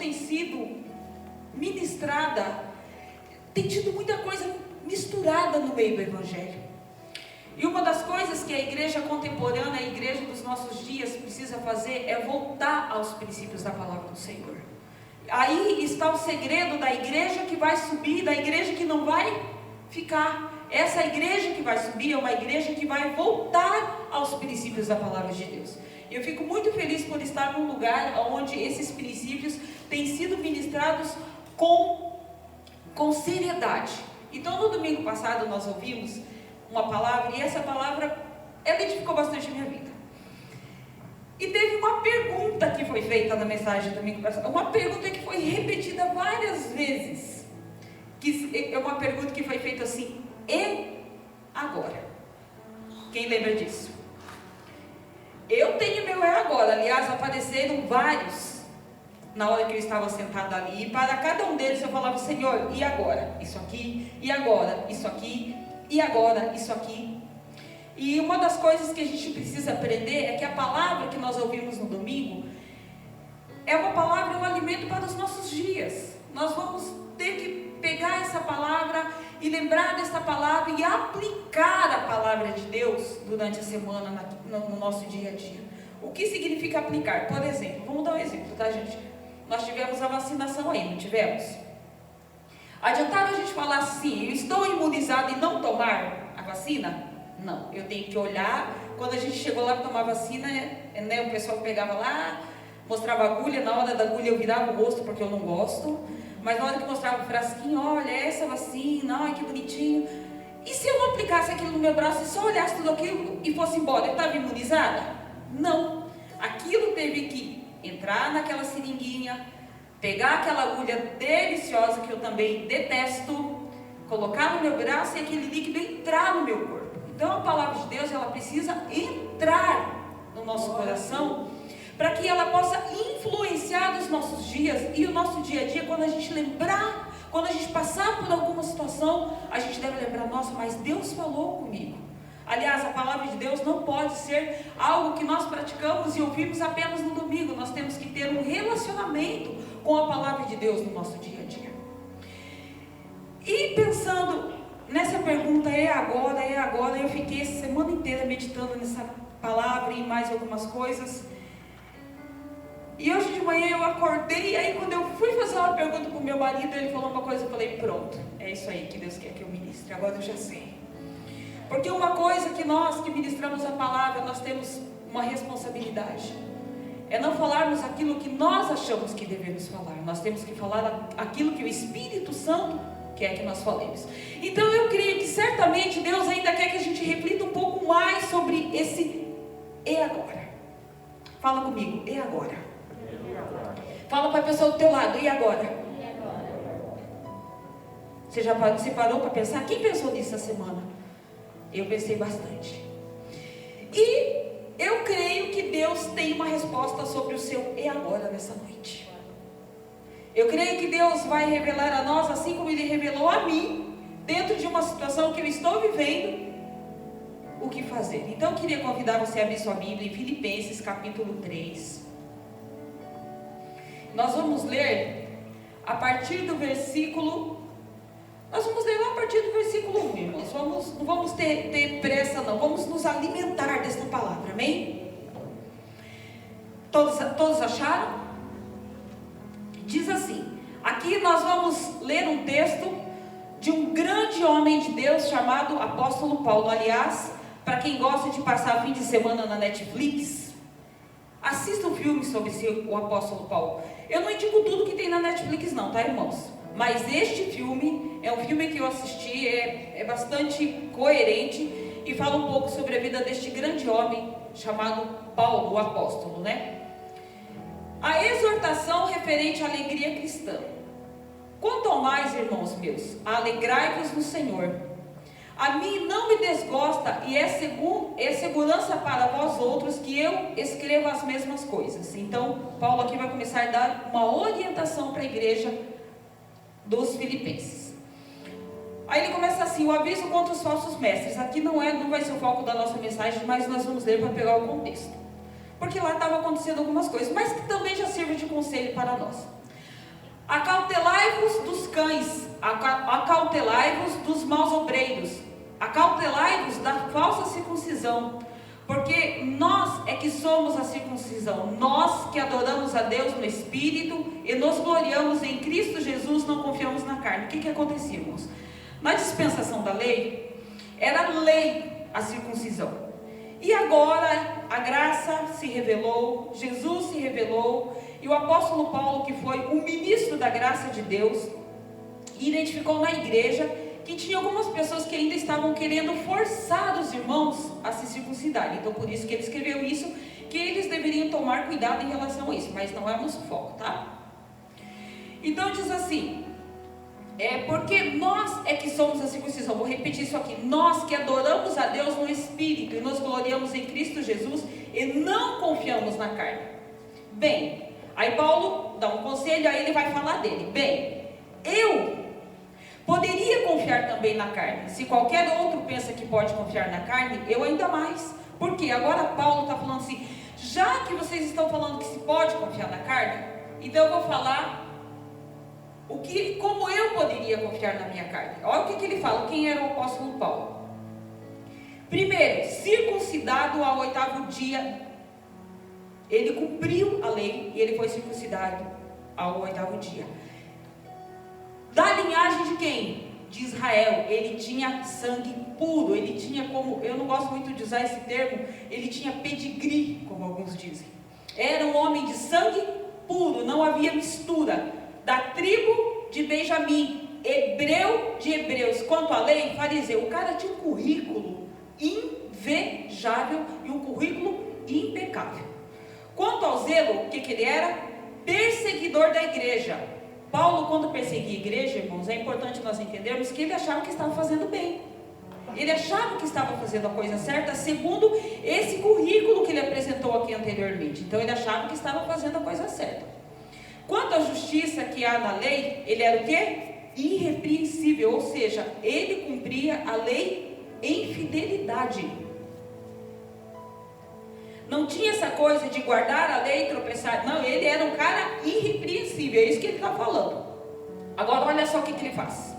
tem sido ministrada, tem tido muita coisa misturada no meio do Evangelho. E uma das coisas que a igreja contemporânea, a igreja dos nossos dias precisa fazer é voltar aos princípios da palavra do Senhor. Aí está o segredo da igreja que vai subir, da igreja que não vai ficar. Essa igreja que vai subir é uma igreja que vai voltar aos princípios da palavra de Deus. E eu fico muito feliz por estar num lugar onde esses princípios têm sido ministrados com seriedade. Então no domingo passado nós ouvimos uma palavra, e essa palavra, ela edificou bastante a minha vida. E teve uma pergunta que foi feita na mensagem do domingo passado, uma pergunta que foi repetida várias vezes, que é uma pergunta que foi feita assim: e agora? Quem lembra disso? Eu tenho meu é agora. Aliás, apareceram vários na hora que eu estava sentado ali, e para cada um deles eu falava: Senhor, e agora? Isso aqui, e agora? Isso aqui, e agora? Isso aqui. E uma das coisas que a gente precisa aprender é que a palavra que nós ouvimos no domingo é uma palavra, um alimento para os nossos dias. Nós vamos ter que pegar essa palavra e lembrar dessa palavra e aplicar a palavra de Deus durante a semana no nosso dia a dia. O que significa aplicar? Por exemplo, vamos dar um exemplo, tá, gente? Nós tivemos a vacinação aí, não tivemos? Adiantava a gente falar assim: eu estou imunizado e não tomar a vacina? Não, eu tenho que olhar. Quando a gente chegou lá para tomar vacina, né, o pessoal pegava lá, mostrava a agulha. Na hora da agulha eu virava o rosto porque eu não gosto. Mas na hora que mostrava o frasquinho: olha, essa vacina, ai que bonitinho. E se eu não aplicasse aquilo no meu braço e só olhasse tudo aquilo e fosse embora, eu estava imunizada? Não, aquilo teve que entrar naquela seringuinha, pegar aquela agulha deliciosa que eu também detesto, colocar no meu braço e aquele líquido entrar no meu corpo. Então a palavra de Deus, ela precisa entrar no nosso coração, para que ela possa influenciar os nossos dias. E o nosso dia a dia, quando a gente lembrar, quando a gente passar por alguma situação, a gente deve lembrar: nossa, mas Deus falou comigo. Aliás, a palavra de Deus não pode ser algo que nós praticamos e ouvimos apenas no domingo. Nós temos que ter um relacionamento com a palavra de Deus no nosso dia a dia. E pensando nessa pergunta, é agora, eu fiquei essa semana inteira meditando nessa palavra e mais algumas coisas. E hoje de manhã eu acordei, e aí quando eu fui fazer uma pergunta para o meu marido, ele falou uma coisa, eu falei: pronto, é isso aí que Deus quer que eu ministre, agora eu já sei. Porque uma coisa que nós que ministramos a palavra, nós temos uma responsabilidade, é não falarmos aquilo que nós achamos que devemos falar. Nós temos que falar aquilo que o Espírito Santo quer que nós falemos. Então eu creio que certamente Deus ainda quer que a gente reflita um pouco mais sobre esse e agora. Fala comigo: e agora? Fala para a pessoa do teu lado: e agora? Você já parou para pensar? Quem pensou nisso essa semana? Eu pensei bastante. E eu creio que Deus tem uma resposta sobre o seu e agora nessa noite. Eu creio que Deus vai revelar a nós, assim como Ele revelou a mim, dentro de uma situação que eu estou vivendo, o que fazer. Então eu queria convidar você a abrir sua Bíblia em Filipenses capítulo 3. Nós vamos ler a partir do versículo... Nós vamos ler lá a partir do versículo 1, irmãos. Não vamos ter pressa não, vamos nos alimentar desta palavra, amém? Todos acharam? Diz assim, aqui nós vamos ler um texto de um grande homem de Deus chamado apóstolo Paulo. Aliás, para quem gosta de passar fim de semana na Netflix, assista um filme sobre o apóstolo Paulo. Eu não indico tudo que tem na Netflix não, tá, irmãos? Mas este filme é um filme que eu assisti, é bastante coerente e fala um pouco sobre a vida deste grande homem chamado Paulo, o apóstolo, né? A exortação referente à alegria cristã. Quanto ao mais, irmãos meus, alegrai-vos no Senhor. A mim não me desgosta e é segurança para vós outros que eu escreva as mesmas coisas. Então, Paulo aqui vai começar a dar uma orientação para a igreja dos Filipenses. Aí ele começa assim: o aviso contra os falsos mestres. Aqui não vai ser o foco da nossa mensagem, mas nós vamos ler para pegar o contexto, porque lá estava acontecendo algumas coisas, mas que também já sirve de conselho para nós. Acautelai-vos dos cães, acautelai-vos dos maus obreiros, acautelai-vos da falsa circuncisão, porque nós é que somos a circuncisão, nós que adoramos a Deus no Espírito e nos gloriamos em Cristo Jesus, não confiamos na carne. O que acontecia, irmãos? Na dispensação da lei, era lei a circuncisão. E agora a graça se revelou, Jesus se revelou, e o apóstolo Paulo, que foi o ministro da graça de Deus, identificou na igreja que tinha algumas pessoas que ainda estavam querendo forçar os irmãos a se circuncidarem. Então por isso que ele escreveu isso, que eles deveriam tomar cuidado em relação a isso, mas não é o nosso foco, tá? Então diz assim, porque nós é que somos a circuncisão. Vou repetir isso aqui: nós que adoramos a Deus no Espírito e nos gloriamos em Cristo Jesus e não confiamos na carne. Bem, aí Paulo dá um conselho, aí ele vai falar dele. Bem, eu poderia confiar também na carne. Se qualquer outro pensa que pode confiar na carne, eu ainda mais. Porque agora Paulo está falando assim, já que vocês estão falando que se pode confiar na carne, então eu vou falar como eu poderia confiar na minha carne. Olha o que ele fala, quem era o apóstolo Paulo. Primeiro, circuncidado ao 8º dia. Ele cumpriu a lei e ele foi circuncidado ao 8º dia. Da linhagem de quem? De Israel. Ele tinha sangue puro, ele tinha como, eu não gosto muito de usar esse termo, ele tinha pedigree, como alguns dizem. Era um homem de sangue puro, não havia mistura. Da tribo de Benjamim, hebreu de hebreus. Quanto à lei, fariseu. O cara tinha um currículo invejável e um currículo impecável. Quanto ao zelo, o que ele era? Perseguidor da igreja. Paulo, quando perseguia a igreja, irmãos, é importante nós entendermos que ele achava que estava fazendo bem. Ele achava que estava fazendo a coisa certa, segundo esse currículo que ele apresentou aqui anteriormente. Então ele achava que estava fazendo a coisa certa. Quanto à justiça que há na lei, ele era o quê? Irrepreensível, ou seja, ele cumpria a lei em fidelidade. Não tinha essa coisa de guardar a lei e tropeçar. Não, ele era um cara irrepreensível, é isso que ele está falando. Agora olha só o que ele faz.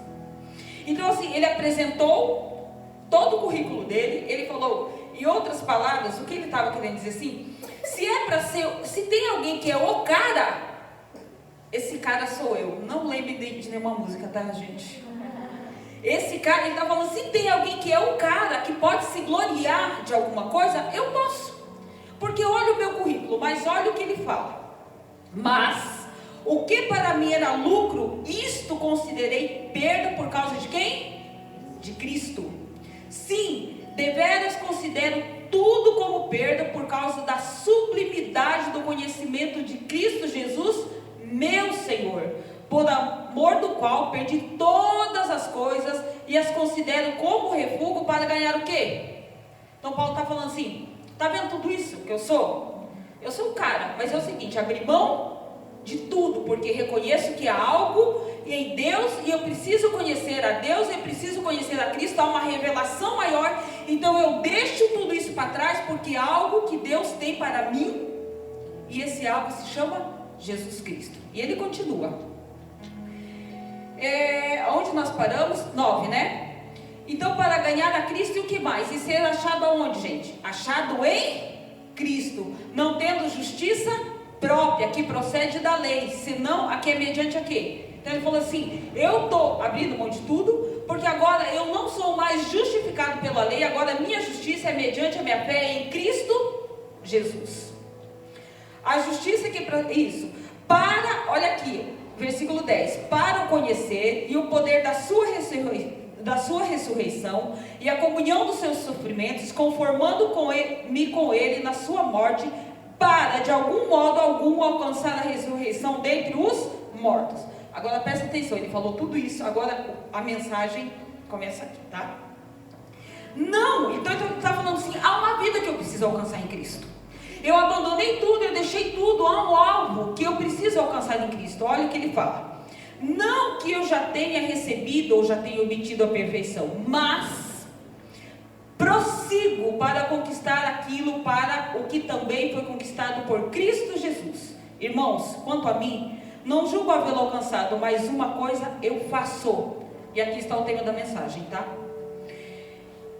Então assim, ele apresentou todo o currículo dele, ele falou, em outras palavras, o que ele estava querendo dizer assim, se tem alguém que é o cara, esse cara sou eu. Não lembre de nenhuma música, tá, gente? Esse cara, ele está falando, se tem alguém que é o cara que pode se gloriar de alguma coisa, eu posso. Porque olha o meu currículo, mas olha o que ele fala. Mas, o que para mim era lucro, isto considerei perda por causa de quem? De Cristo. Sim, deveras considero tudo como perda por causa da sublimidade do conhecimento de Cristo Jesus, meu Senhor, por amor do qual perdi todas as coisas e as considero como refúgio para ganhar o quê? Então Paulo está falando assim, está vendo tudo isso que eu sou? Eu sou um cara, mas é o seguinte, abri mão de tudo, porque reconheço que há algo em Deus e eu preciso conhecer a Deus, eu preciso conhecer a Cristo, há uma revelação maior, então eu deixo tudo isso para trás, porque há algo que Deus tem para mim, e esse algo se chama Jesus Cristo. E ele continua. Onde nós paramos? 9, né? Então, para ganhar a Cristo e o que mais? E ser achado aonde, gente? Achado em Cristo, não tendo justiça própria, que procede da lei, senão a que é mediante a quê? Então ele falou assim, eu estou abrindo mão de tudo, porque agora eu não sou mais justificado pela lei, agora a minha justiça é mediante a minha fé em Cristo Jesus. A justiça que... Isso. Olha aqui, versículo 10. Para o conhecer e o poder da sua ressurreição e a comunhão dos seus sofrimentos, conformando-me com ele na sua morte, para de algum modo algum alcançar a ressurreição dentre os mortos. Agora presta atenção, ele falou tudo isso, agora a mensagem começa aqui, tá? Não, então ele está falando assim, há uma vida que eu preciso alcançar em Cristo. Eu abandonei tudo, eu deixei tudo, há um alvo que eu preciso alcançar em Cristo. Olha o que ele fala. Não que eu já tenha recebido ou já tenha obtido a perfeição, mas prossigo para conquistar aquilo para o que também foi conquistado por Cristo Jesus. Irmãos, quanto a mim, Não julgo havê-lo alcançado, mas uma coisa eu faço. E aqui está o tema da mensagem, tá?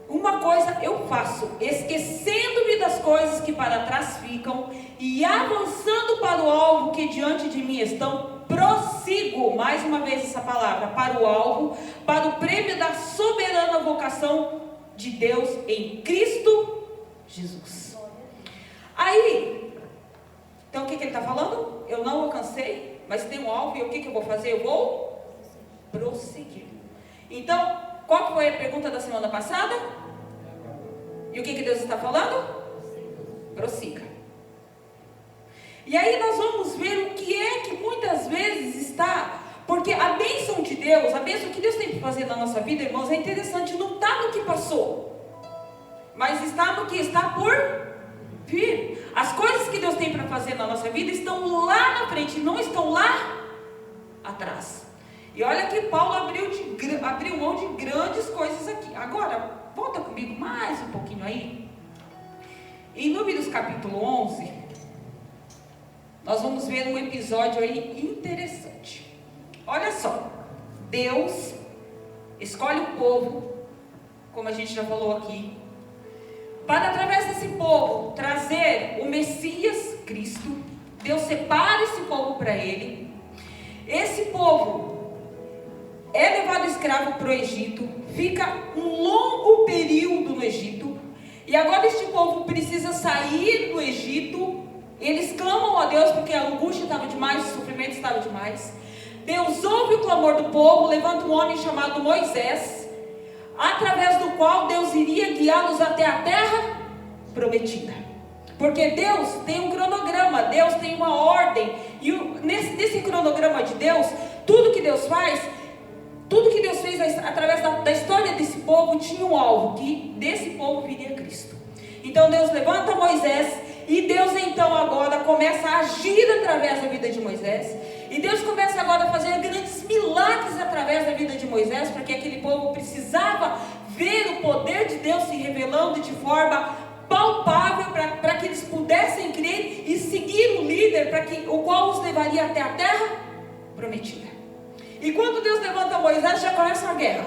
Uma coisa eu faço, esquecendo-me das coisas que para trás ficam e avançando para o alvo que diante de mim estão, prossigo, mais uma vez essa palavra, para o alvo, para o prêmio da soberana vocação de Deus em Cristo Jesus. Aí, então o que ele está falando? Eu não alcancei, mas tem um alvo, e o que eu vou fazer? Eu vou prosseguir. Então, qual que foi a pergunta da semana passada? E o que Deus está falando? Prossiga. E aí nós vamos ver o que é que muitas vezes está, porque a bênção de Deus, a bênção que Deus tem para fazer na nossa vida, irmãos, é interessante, não está no que passou, mas está no que está por vir. As coisas que Deus tem para fazer na nossa vida estão lá na frente, não estão lá atrás. E olha que Paulo abriu mão de grandes coisas aqui. Agora, volta comigo mais um pouquinho aí. Em Números capítulo 11, nós vamos ver um episódio aí interessante. Olha só, Deus escolhe um povo, como a gente já falou aqui, para através desse povo trazer o Messias, Cristo. Deus separa esse povo para ele. Esse povo é levado escravo para o Egito, fica um longo período no Egito, e agora este povo precisa sair do Egito. Eles clamam a Deus porque a angústia estava demais, o sofrimento estava demais. Deus ouve o clamor do povo, levanta um homem chamado Moisés, através do qual Deus iria guiá-los até a terra prometida. Porque Deus tem um cronograma, Deus tem uma ordem, e nesse cronograma de Deus, tudo que Deus fez através da história desse povo tinha um alvo, que desse povo viria Cristo. Então Deus levanta Moisés, e Deus então agora começa a agir através da vida de Moisés, e Deus começa agora a fazer grandes milagres através da vida de Moisés, porque aquele povo precisava ver o poder de Deus se revelando de forma palpável, para que eles pudessem crer e seguir o líder, o qual os levaria até a terra prometida. E quando Deus levanta Moisés, já começa uma guerra.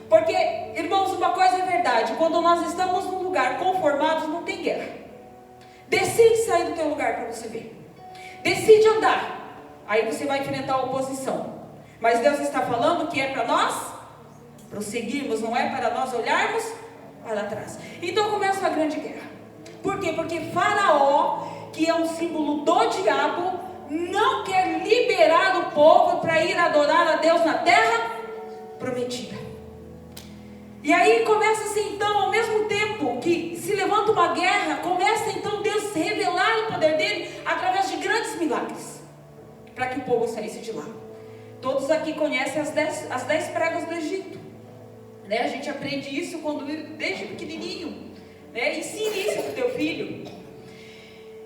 Porque, irmãos, uma coisa é verdade: quando nós estamos num lugar conformados, não tem guerra. Decide sair do teu lugar para você ver. Decide andar. Aí você vai enfrentar a oposição. Mas Deus está falando que é para nós prosseguirmos, não é para nós olharmos para trás. Então começa uma grande guerra. Por quê? Porque Faraó, que é um símbolo do diabo, não quer liberar o povo para ir adorar a Deus na terra prometida. E aí começa-se então, ao mesmo tempo que se levanta uma guerra, começa então Deus a revelar o poder dele através de grandes milagres, para que o povo saísse de lá. Todos aqui conhecem as 10 pragas do Egito, né? A gente aprende isso desde pequenininho, né? Ensine isso para o teu filho.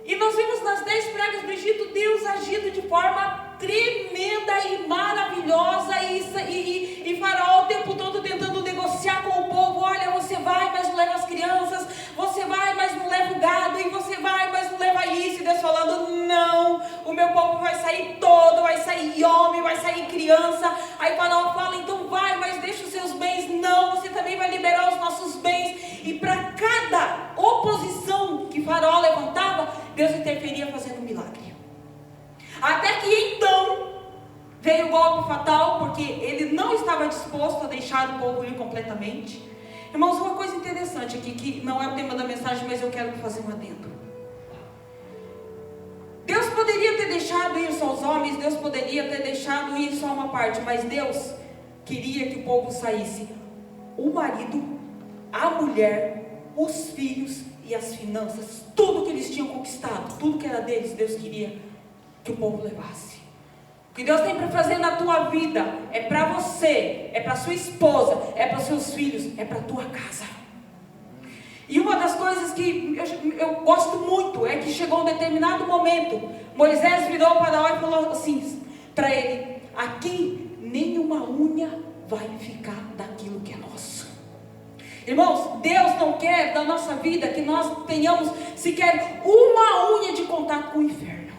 E nós vimos nas 10 pragas do Egito Deus agindo de forma tremenda e maravilhosa, e Faraó o tempo todo tentando negociar com o povo: olha, você vai, mas não leva as crianças, você vai, mas não leva o gado, e você vai, mas não leva isso. E Deus falando: não, o meu povo vai sair todo, vai sair homem, vai sair criança. Aí Faraó fala: então vai, mas deixa os seus bens. Não, você também vai liberar os nossos bens. E para cada oposição que Faraó levantava, Deus interferia fazendo um milagre. Até que então veio o golpe fatal, porque ele não estava disposto a deixar o povo ir completamente. Irmãos, uma coisa interessante aqui, que não é o tema da mensagem, mas eu quero fazer um adendo. Deus poderia ter deixado ir só os homens, Deus poderia ter deixado ir só uma parte, mas Deus queria que o povo saísse: o marido, a mulher, os filhos e as finanças, tudo que eles tinham conquistado, tudo que era deles, Deus queria que o povo levasse. O que Deus tem para fazer na tua vida é para você, é para sua esposa, é para seus filhos, é para a tua casa. E uma das coisas que eu gosto muito é que chegou um determinado momento, Moisés virou para Faraó e falou assim para ele: aqui nenhuma unha vai ficar daquilo que é nosso. Irmãos, Deus não quer da nossa vida que nós tenhamos sequer uma unha de contato com o inferno.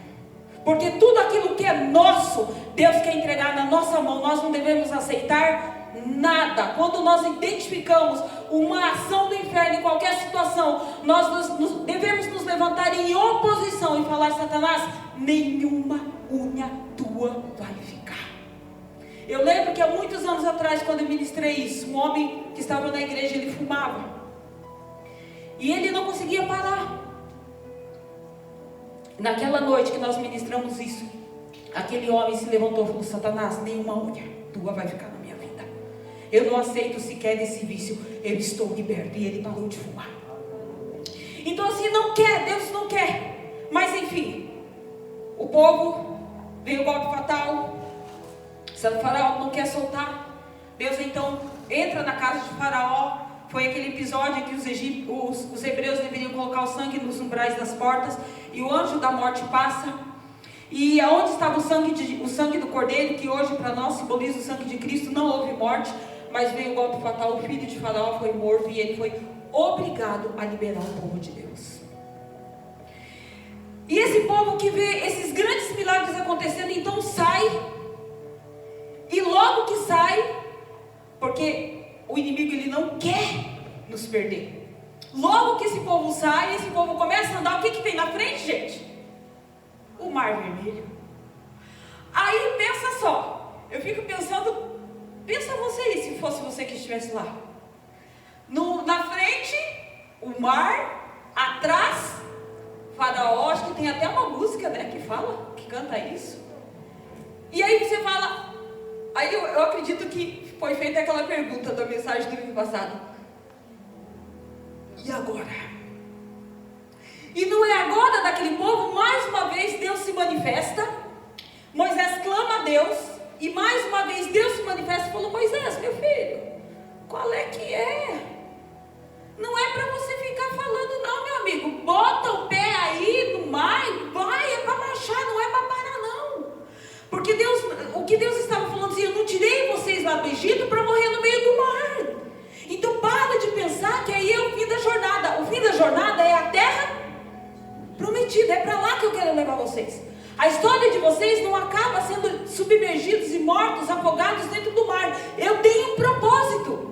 Porque tudo aquilo que é nosso, Deus quer entregar na nossa mão. Nós não devemos aceitar nada. Quando nós identificamos uma ação do inferno em qualquer situação, nós devemos nos levantar em oposição e falar: Satanás, nenhuma unha tua vai ficar. Eu lembro que há muitos anos atrás, quando eu ministrei isso, um homem que estava na igreja, ele fumava. E ele não conseguia parar. Naquela noite que nós ministramos isso, aquele homem se levantou e falou: Satanás, nenhuma unha tua vai ficar na minha vida. Eu não aceito sequer desse vício. Eu estou liberto. E ele parou de fumar. Então assim, não quer, Deus não quer. Mas enfim, o povo veio o golpe fatal. O faraó não quer soltar. Deus então entra na casa de Faraó. Foi aquele episódio em que os hebreus deveriam colocar o sangue nos umbrais das portas, e o anjo da morte passa. E aonde estava o sangue do cordeiro, que hoje para nós simboliza o sangue de Cristo, não houve morte, mas veio o golpe fatal. O filho de Faraó foi morto e ele foi obrigado a liberar o povo de Deus. E esse povo que vê esses grandes milagres acontecendo, então sai. E logo que sai, porque o inimigo ele não quer nos perder. Logo que esse povo sai, esse povo começa a andar, o que tem na frente, gente? O Mar Vermelho. Aí pensa só, eu fico pensando, pensa você aí, se fosse você que estivesse lá. Na frente, o mar, atrás, Faraó, acho que tem até uma música, né, que canta isso. E aí você fala, aí eu acredito que foi feita aquela pergunta da mensagem do domingo passado: e agora? E não é agora daquele povo. Mais uma vez Deus se manifesta. Moisés clama a Deus, e mais uma vez Deus se manifesta e falou: Moisés, meu filho, qual é que é? Não é para você ficar falando não, meu amigo. Bota o pé aí no mar, vai, é para marchar, não é para parar não. Porque o que Deus estava falando assim: eu não tirei vocês lá do Egito para morrer no meio do mar. Então para de pensar que aí é o fim da jornada. O fim da jornada é a terra prometida, é para lá que eu quero levar vocês. A história de vocês não acaba sendo submergidos e mortos, afogados dentro do mar. Eu tenho um propósito.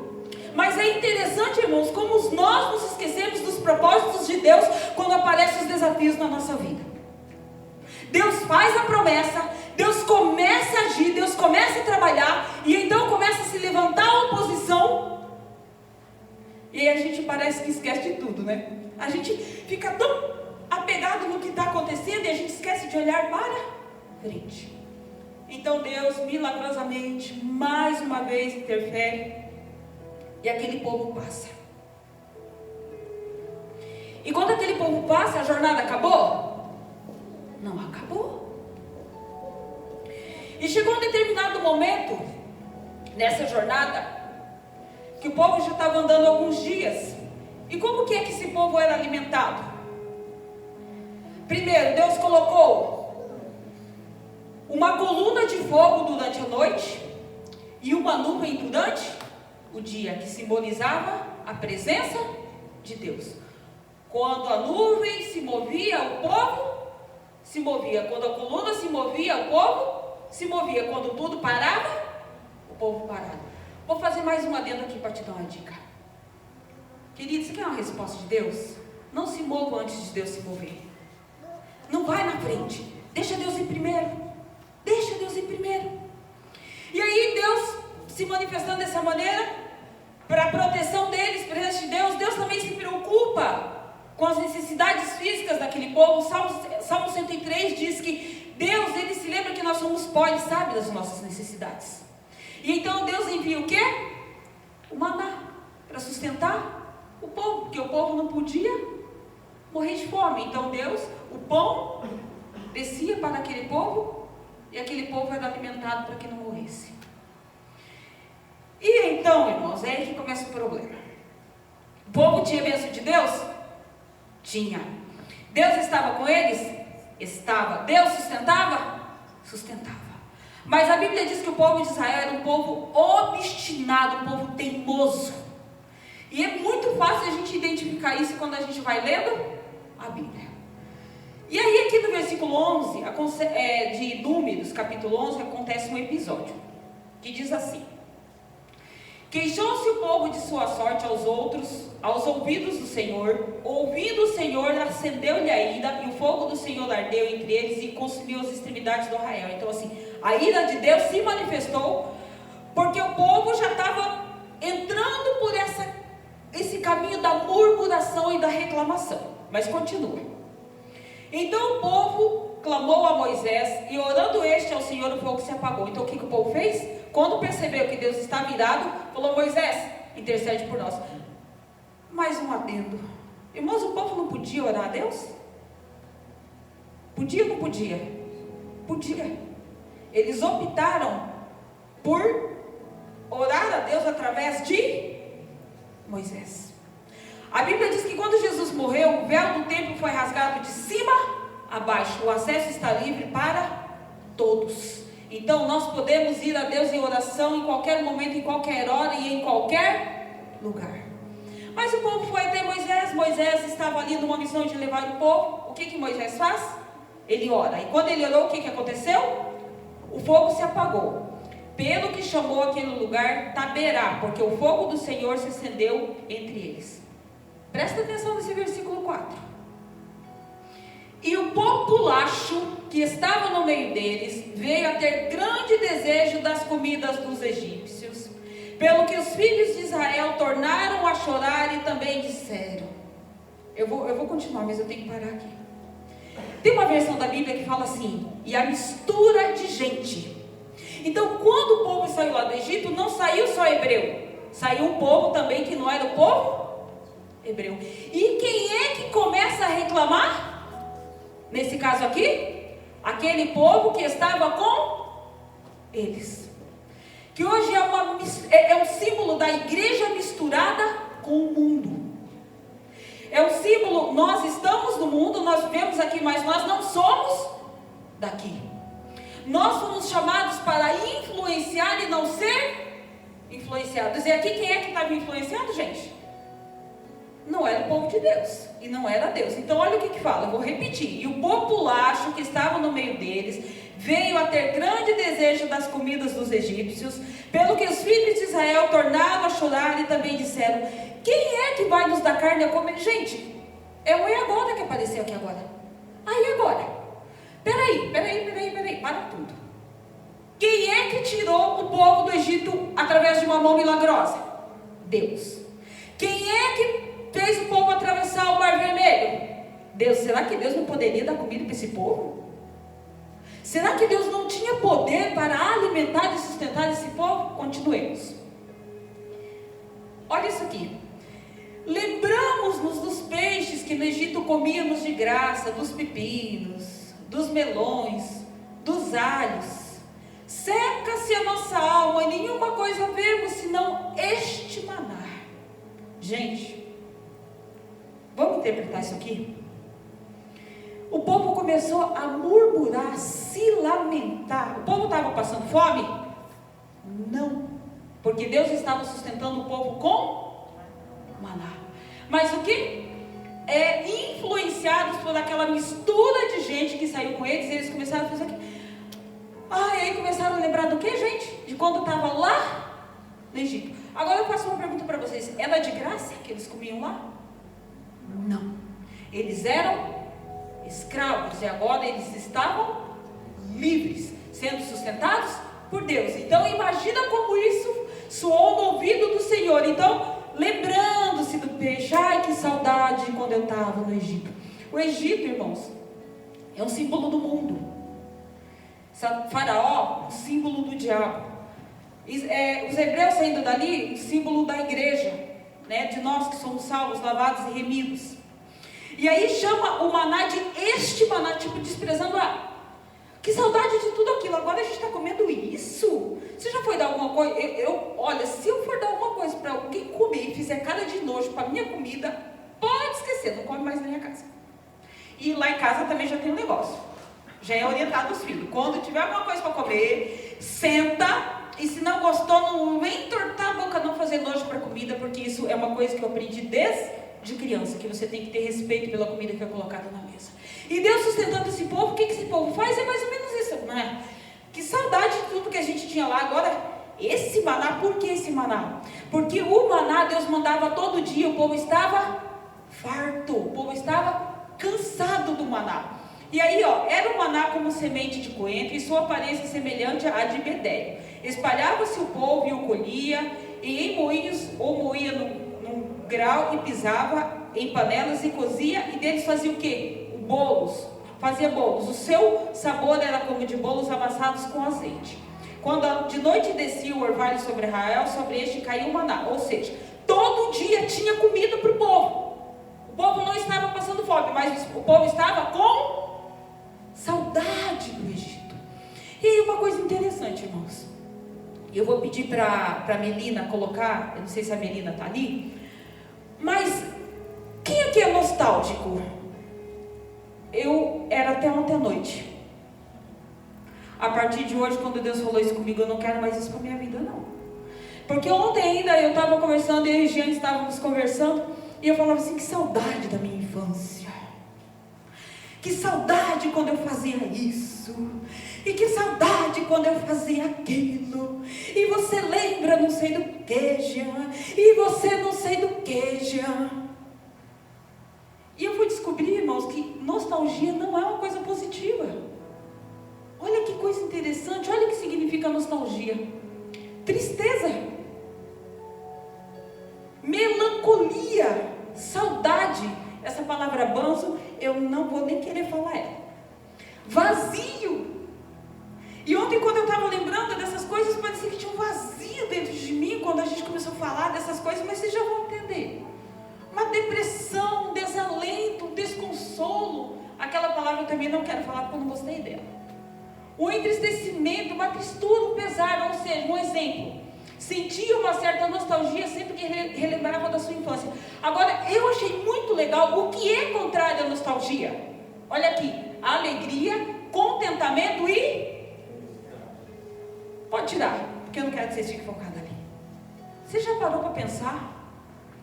Mas é interessante, irmãos, como nós nos esquecemos dos propósitos de Deus quando aparecem os desafios na nossa vida. Deus faz a promessa, Deus começa a agir, Deus começa a trabalhar, e então começa a se levantar a oposição, e aí a gente parece que esquece de tudo, né? A gente fica tão apegado no que está acontecendo e a gente esquece de olhar para frente. Então Deus milagrosamente mais uma vez interfere, e aquele povo passa. E quando aquele povo passa, a jornada acabou? Não acabou. E chegou um determinado momento nessa jornada que o povo já estava andando alguns dias. E como que é que esse povo era alimentado? Primeiro, Deus colocou uma coluna de fogo durante a noite e uma nuvem durante o dia, que simbolizava a presença de Deus. Quando a nuvem se movia, o povo se movia. Quando a coluna se movia, o povo se movia. Quando tudo parava, o povo parava. Vou fazer mais um adendo aqui para te dar uma dica. Querido, você quer uma resposta de Deus? Não se mova antes de Deus se mover. Não vai na frente. Deixa Deus ir primeiro. Deixa Deus ir primeiro. E aí Deus se manifestando dessa maneira, para a proteção deles, presença de Deus. Deus também se preocupa com as necessidades físicas daquele povo. Salmo 103 diz que Deus, ele se lembra que nós somos pó e sabe das nossas necessidades. E então Deus envia o quê? O maná, para sustentar o povo, porque o povo não podia morrer de fome. Então Deus, o pão descia para aquele povo, e aquele povo era alimentado para que não morresse. E então, irmãos, é aí que começa o problema. O povo tinha bênção de Deus? Tinha. Deus estava com eles? Estava. Deus sustentava? Sustentava. Mas a Bíblia diz que o povo de Israel era um povo obstinado, um povo teimoso. E é muito fácil a gente identificar isso quando a gente vai lendo a Bíblia. E aí aqui no versículo 11, de Números, capítulo 11, acontece um episódio, que diz assim: queixou-se o povo de sua sorte aos ouvidos do Senhor. Ouvindo o Senhor, acendeu-lhe a ira, e o fogo do Senhor ardeu entre eles e consumiu as extremidades do arraial. Então assim, a ira de Deus se manifestou, porque o povo já estava entrando por esse caminho da murmuração e da reclamação. Mas continua. Então o povo clamou a Moisés, e orando este ao Senhor, o fogo se apagou. Então o que o povo fez? Quando percebeu que Deus estava irado, falou: Moisés, intercede por nós. Mais um adendo. Irmãos, o povo não podia orar a Deus? Podia ou não podia? Podia. Eles optaram por orar a Deus através de Moisés. A Bíblia diz que quando Jesus morreu, o véu do templo foi rasgado de cima a baixo. O acesso está livre para todos. Então nós podemos ir a Deus em oração em qualquer momento, em qualquer hora e em qualquer lugar. Mas o povo foi até Moisés. Moisés estava ali numa missão de levar o povo. O que Moisés faz? Ele ora. E quando ele orou, o que aconteceu? O fogo se apagou. Pelo que chamou aquele lugar Taberá, porque o fogo do Senhor se acendeu entre eles. Presta atenção nesse versículo 4. E o populacho que estava no meio deles veio a ter grande desejo das comidas dos egípcios, pelo que os filhos de Israel tornaram a chorar e também disseram. Eu vou continuar, mas eu tenho que parar aqui. Tem uma versão da Bíblia que fala assim: e a mistura de gente. Então, quando o povo saiu lá do Egito, não saiu só hebreu, saiu um povo também que não era o povo hebreu. E quem é que começa a reclamar? Nesse caso aqui, aquele povo que estava com eles. Que hoje é um símbolo da igreja misturada com o mundo. É um símbolo, nós estamos no mundo, nós vivemos aqui, mas nós não somos daqui. Nós fomos chamados para influenciar e não ser influenciados. E aqui quem é que estava influenciando, gente? Não era o povo de Deus, e não era Deus. Então olha o que fala, eu vou repetir. E o populacho que estava no meio deles veio a ter grande desejo das comidas dos egípcios, pelo que os filhos de Israel tornaram a chorar e também disseram: quem é que vai nos dar carne a comer? Gente, é o e agora que apareceu aqui agora. Aí agora, peraí, para tudo. Quem é que tirou o povo do Egito através de uma mão milagrosa? Deus. Quem é que fez o povo atravessar o Mar Vermelho? Deus. Será que Deus não poderia dar comida para esse povo? Será que Deus não tinha poder para alimentar e sustentar esse povo? Continuemos. Olha isso aqui. Lembramos-nos dos peixes que no Egito comíamos de graça, dos pepinos, dos melões, dos alhos. Seca-se a nossa alma e nenhuma coisa vemos senão este maná. Gente, vamos interpretar isso aqui? O povo começou a murmurar, se lamentar. O povo estava passando fome? Não, porque Deus estava sustentando o povo com maná. Mas o que? Influenciados por aquela mistura de gente que saiu com eles, eles começaram a fazer aqui. E aí começaram a lembrar do que, gente? De quando estava lá no Egito. Agora eu faço uma pergunta para vocês: era de graça que eles comiam lá? Não. Eles eram escravos e agora eles estavam livres, sendo sustentados por Deus. Então imagina como isso soou no ouvido do Senhor. Então, lembrando-se do peixe, ai que saudade de quando eu estava no Egito. O Egito, irmãos, é um símbolo do mundo. Faraó, um símbolo do diabo. Os hebreus saindo dali, um símbolo da igreja, né? De nós que somos salvos, lavados e remidos. E aí chama o maná de este maná, tipo desprezando que saudade de tudo aquilo, agora a gente está comendo isso. Você já foi dar alguma coisa? Olha, se eu for dar alguma coisa para alguém comer e fizer cara de nojo para minha comida, pode esquecer, não come mais na minha casa. E lá em casa também já tem um negócio. Já é orientado os filhos. Quando tiver alguma coisa para comer, senta. E se não gostou, não vem entortar a boca, não fazer nojo para a comida, porque isso é uma coisa que eu aprendi desde criança, que você tem que ter respeito pela comida que é colocada na mesa. E Deus sustentando esse povo, o que esse povo faz? É mais ou menos isso, né? Que saudade de tudo que a gente tinha lá. Agora, esse maná, por que esse maná? Porque o maná Deus mandava todo dia, o povo estava farto, o povo estava cansado do maná. E aí, era um maná como semente de coentro, e sua aparência semelhante à de bedélio. Espalhava-se o povo e o colhia, e em moinhos, ou moía num grau, e pisava em panelas e cozia, e deles fazia o quê? Bolos, fazia bolos. O seu sabor era como de bolos amassados com azeite. Quando de noite descia o orvalho sobre Israel, sobre este caiu o maná. Ou seja, todo dia tinha comida para o povo. O povo não estava passando fome, mas o povo estava com saudade do Egito. E aí uma coisa interessante, irmãos. Eu vou pedir para a Melina colocar, eu não sei se a Melina está ali, mas quem aqui é nostálgico? Eu era até ontem à noite. A partir de hoje, quando Deus falou isso comigo, eu não quero mais isso para a minha vida, não. Porque ontem ainda eu estava conversando, eu e a Jean estávamos conversando, e eu falava assim, que saudade da minha infância. Que saudade quando eu fazia isso. E que saudade quando eu fazia aquilo. E você lembra não sei do que, Jean. E você não sei do que, Jean. E eu fui descobrir, irmãos, que nostalgia não é uma coisa positiva. Olha que coisa interessante, olha o que significa nostalgia. Tristeza, melancolia, saudade. Essa palavra banzo, eu não vou nem querer falar ela. Vazio. E ontem, quando eu estava lembrando dessas coisas, parecia que tinha um vazio dentro de mim, quando a gente começou a falar dessas coisas, mas vocês já vão entender. Uma depressão, um desalento, um desconsolo. Aquela palavra eu também não quero falar porque eu não gostei dela. Um entristecimento, uma tristura, um pesar. Ou seja, um exemplo. Sentia uma certa nostalgia sempre que relembrava da sua infância. Agora, eu achei muito legal o que é contrário à nostalgia. Olha aqui. Alegria, contentamento e... Pode tirar, porque eu não quero que vocês fiquem focados ali. Você já parou para pensar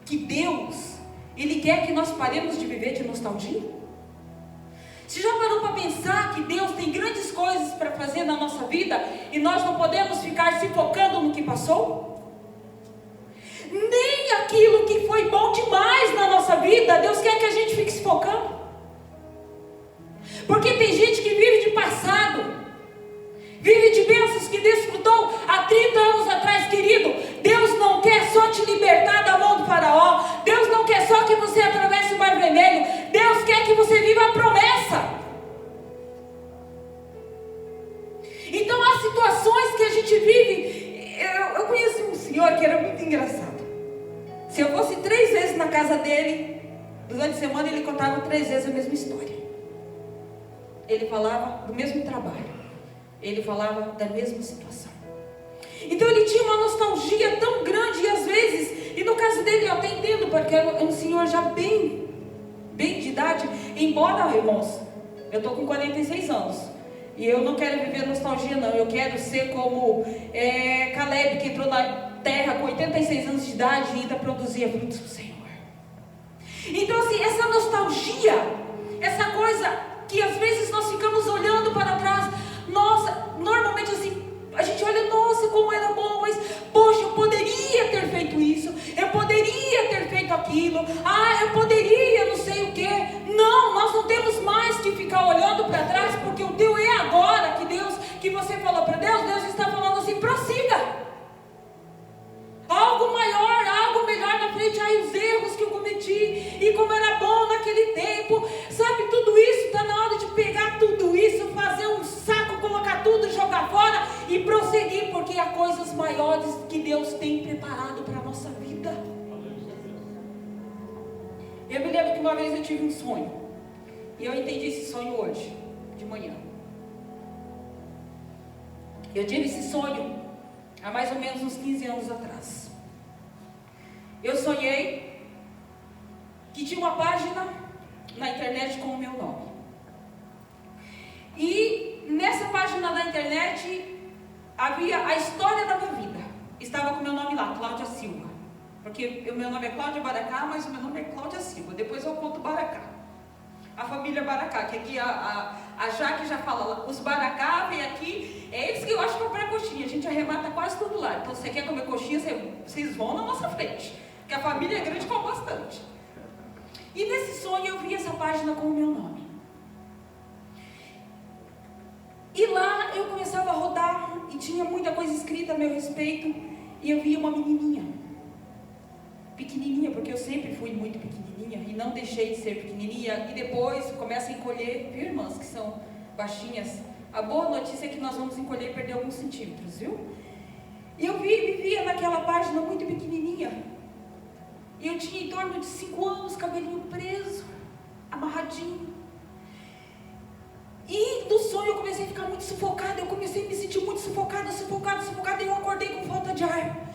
que Deus, Ele quer que nós paremos de viver de nostalgia? Você já parou para pensar que Deus tem grandes coisas para fazer na nossa vida e nós não podemos ficar se focando no que passou? Nem aquilo que foi bom demais na nossa vida, Deus quer que a gente fique se focando. Porque tem gente que vive de passado, vive de bênçãos que desfrutou há 30 anos atrás, querido. Deus não quer só te libertar da mão do faraó. Deus não quer só que você atravesse o mar vermelho. Deus quer que você viva a promessa. Então há situações que a gente vive. Eu conheci um senhor que era muito engraçado. Se eu fosse 3 vezes na casa dele, durante a semana ele contava 3 vezes a mesma história. Ele falava do mesmo trabalho. Ele falava da mesma situação. Então ele tinha uma nostalgia tão grande, e às vezes, e no caso dele eu até entendo, porque é um senhor já bem de idade, embora, irmãos, eu estou com 46 anos, e eu não quero viver nostalgia não, eu quero ser como Caleb, que entrou na terra com 86 anos de idade e ainda produzia frutos para o Senhor. Então assim, essa nostalgia, essa coisa que às vezes nós ficamos olhando para trás. Nossa, normalmente assim, a gente olha, nossa, como era bom, mas, poxa, eu poderia ter feito isso, eu poderia ter feito aquilo, eu poderia não sei o que. Não, nós não temos mais que ficar olhando para trás, porque o teu é agora, que você falou para Deus, Deus está falando assim, prossiga. Algo maior, algo melhor na frente. Os erros que eu cometi, e como era bom naquele tempo, sabe, tudo isso, está na hora de pegar tudo isso, fazer um saco, colocar tudo, jogar fora e prosseguir, porque há coisas maiores que Deus tem preparado para a nossa vida. Eu me lembro que uma vez eu tive um sonho, e eu entendi esse sonho hoje, de manhã. Eu tive esse sonho há mais ou menos uns 15 anos atrás. Eu sonhei que tinha uma página na internet com o meu nome. E nessa página da internet havia a história da minha vida. Estava com o meu nome lá, Cláudia Silva. Porque o meu nome é Cláudia Baracá, mas o meu nome é Cláudia Silva. Depois eu conto Baracá. a família Baracá, que aqui a Jaque já fala, os Baracá vem aqui, é eles que eu acho comprar coxinha, a gente arremata quase tudo lá. Então, se você quer comer coxinha, vocês vão na nossa frente, que a família é grande e come bastante. E nesse sonho eu vi essa página com o meu nome. E lá eu começava a rodar e tinha muita coisa escrita a meu respeito. E eu via uma menininha, pequenininha, porque eu sempre fui muito pequenininha e não deixei de ser pequenininha. E depois começa a encolher, viu, irmãs, que são baixinhas? A boa notícia é que nós vamos encolher e perder alguns centímetros, viu? E eu vivia naquela página muito pequenininha. E eu tinha em torno de 5 anos, cabelinho preso, amarradinho. E do sonho eu comecei a ficar muito sufocada, eu comecei a me sentir muito sufocada, e eu acordei com falta de ar.